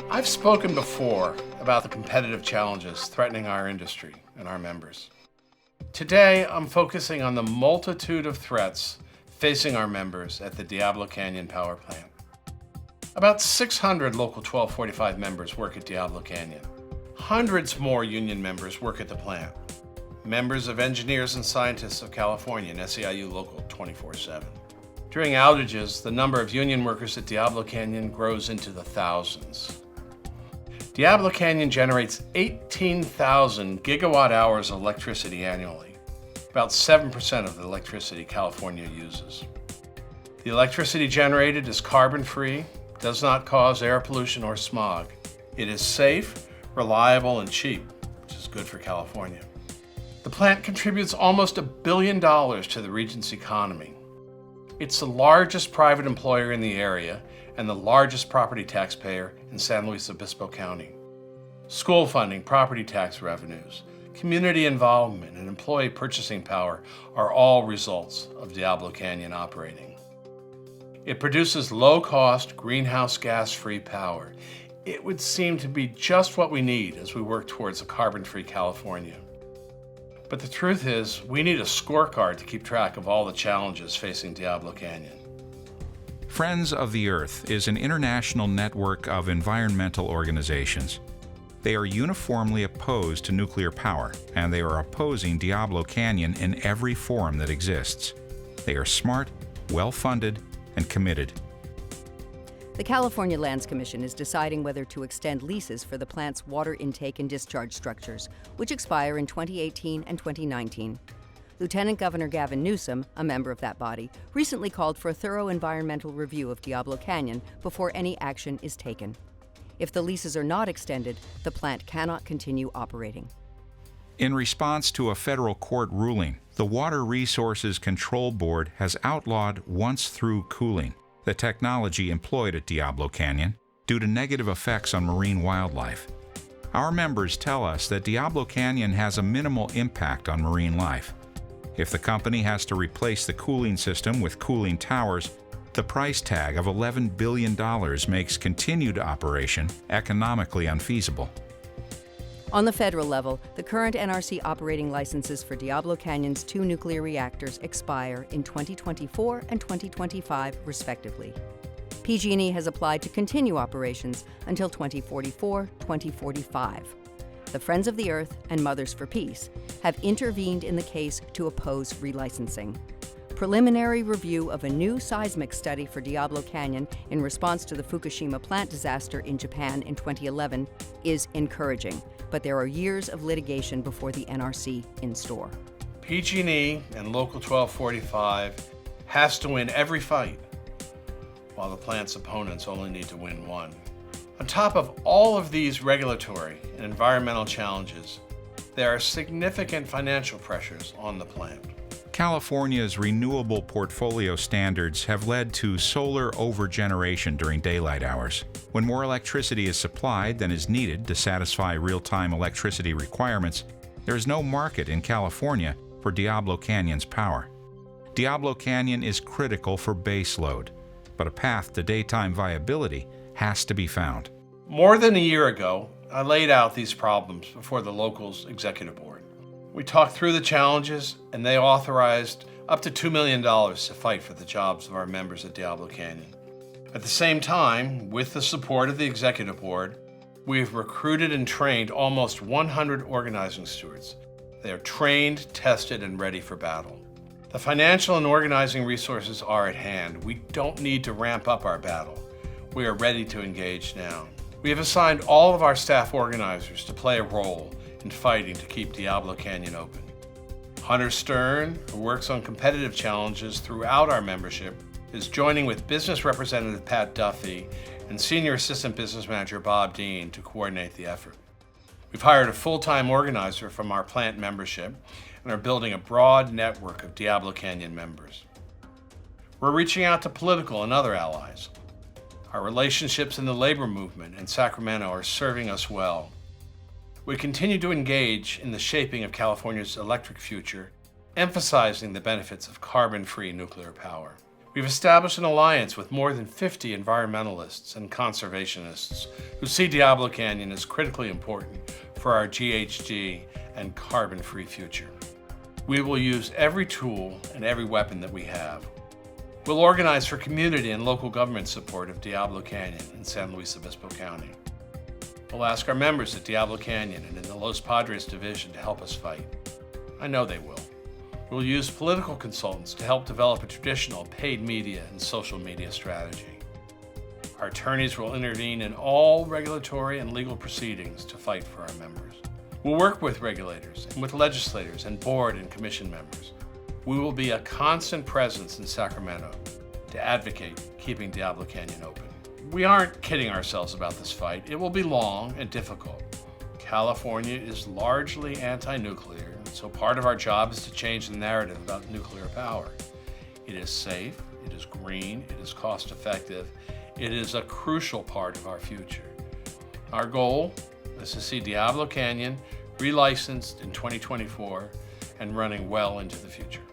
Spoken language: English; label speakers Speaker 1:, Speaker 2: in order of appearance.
Speaker 1: I've spoken before about the competitive challenges threatening our industry and our members. Today, I'm focusing on the multitude of threats facing our members at the Diablo Canyon Power Plant. About 600 Local 1245 members work at Diablo Canyon. Hundreds more union members work at the plant. Members of Engineers and Scientists of California and SEIU Local 24/7. During outages, the number of union workers at Diablo Canyon grows into the thousands. Diablo Canyon generates 18,000 gigawatt hours of electricity annually, about 7% of the electricity California uses. The electricity generated is carbon-free, does not cause air pollution or smog. It is safe, reliable, and cheap, which is good for California. The plant contributes almost $1 billion to the region's economy. It's the largest private employer in the area and the largest property taxpayer in San Luis Obispo County. School funding, property tax revenues, community involvement, and employee purchasing power are all results of Diablo Canyon operating. It produces low-cost, greenhouse gas-free power. It would seem to be just what we need as we work towards a carbon-free California. But the truth is, we need a scorecard to keep track of all the challenges facing Diablo Canyon.
Speaker 2: Friends of the Earth is an international network of environmental organizations. They are uniformly opposed to nuclear power, and they are opposing Diablo Canyon in every form that exists. They are smart, well-funded, and committed.
Speaker 3: The California Lands Commission is deciding whether to extend leases for the plant's water intake and discharge structures, which expire in 2018 and 2019. Lieutenant Governor Gavin Newsom, a member of that body, recently called for a thorough environmental review of Diablo Canyon before any action is taken. If the leases are not extended, the plant cannot continue operating.
Speaker 2: In response to a federal court ruling, the Water Resources Control Board has outlawed once-through cooling, the technology employed at Diablo Canyon, due to negative effects on marine wildlife. Our members tell us that Diablo Canyon has a minimal impact on marine life. If the company has to replace the cooling system with cooling towers, the price tag of $11 billion makes continued operation economically unfeasible.
Speaker 3: On the federal level, the current NRC operating licenses for Diablo Canyon's 2 nuclear reactors expire in 2024 and 2025, respectively. PG&E has applied to continue operations until 2044-2045. The Friends of the Earth and Mothers for Peace have intervened in the case to oppose relicensing. Preliminary review of a new seismic study for Diablo Canyon in response to the Fukushima plant disaster in Japan in 2011 is encouraging, but there are years of litigation before the NRC in store.
Speaker 1: PG&E and Local 1245 has to win every fight, while the plant's opponents only need to win one. On top of all of these regulatory and environmental challenges, there are significant financial pressures on the plant.
Speaker 2: California's renewable portfolio standards have led to solar overgeneration during daylight hours. When more electricity is supplied than is needed to satisfy real-time electricity requirements, there is no market in California for Diablo Canyon's power. Diablo Canyon is critical for baseload, but a path to daytime viability has to be found.
Speaker 1: More than a year ago, I laid out these problems before the local's executive board. We talked through the challenges, and they authorized up to $2 million to fight for the jobs of our members at Diablo Canyon. At the same time, with the support of the executive board, we have recruited and trained almost 100 organizing stewards. They are trained, tested, and ready for battle. The financial and organizing resources are at hand. We don't need to ramp up our battle. We are ready to engage now. We have assigned all of our staff organizers to play a role in fighting to keep Diablo Canyon open. Hunter Stern, who works on competitive challenges throughout our membership, is joining with Business Representative Pat Duffy and Senior Assistant Business Manager Bob Dean to coordinate the effort. We've hired a full-time organizer from our plant membership and are building a broad network of Diablo Canyon members. We're reaching out to political and other allies. Our relationships in the labor movement in Sacramento are serving us well. We continue to engage in the shaping of California's electric future, emphasizing the benefits of carbon-free nuclear power. We've established an alliance with more than 50 environmentalists and conservationists who see Diablo Canyon as critically important for our GHG and carbon-free future. We will use every tool and every weapon that we have. We'll organize for community and local government support of Diablo Canyon in San Luis Obispo County. We'll ask our members at Diablo Canyon and in the Los Padres division to help us fight. I know they will. We'll use political consultants to help develop a traditional paid media and social media strategy. Our attorneys will intervene in all regulatory and legal proceedings to fight for our members. We'll work with regulators and with legislators and board and commission members. We will be a constant presence in Sacramento to advocate keeping Diablo Canyon open. We aren't kidding ourselves about this fight. It will be long and difficult. California is largely anti-nuclear, so part of our job is to change the narrative about nuclear power. It is safe, it is green, it is cost-effective, it is a crucial part of our future. Our goal is to see Diablo Canyon relicensed in 2024 and running well into the future.